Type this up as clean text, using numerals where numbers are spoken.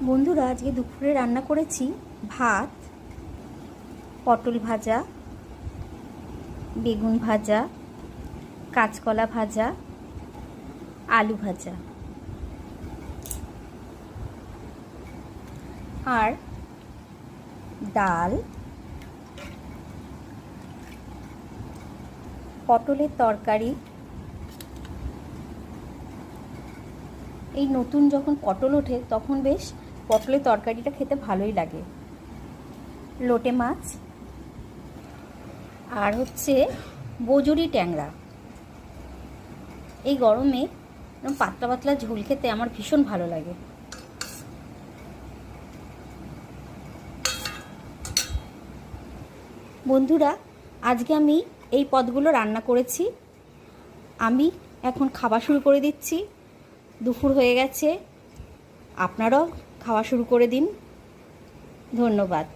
বন্ধুরা, আজকে দুপুরে রান্না করেছি ভাত, পটল ভাজা, বেগুন ভাজা, কাঁচকলা ভাজা, আলু ভাজা আর ডাল, পটলের তরকারি। এই নতুন যখন পটল ওঠে তখন বেশ পটলের তরকারিটা খেতে ভালোই লাগে। লোটে মাছ আর হচ্ছে বজুরি ট্যাংরা। এই গরমে পাতলা পাতলা ঝোল খেতে আমার ভীষণ ভালো লাগে। বন্ধুরা, আজকে আমি এই পদগুলো রান্না করেছি। আমি এখন খাওয়া শুরু করে দিচ্ছি। দুপুর হয়ে গেছে, আপনারাও খাওয়া শুরু করে দিন। ধন্যবাদ।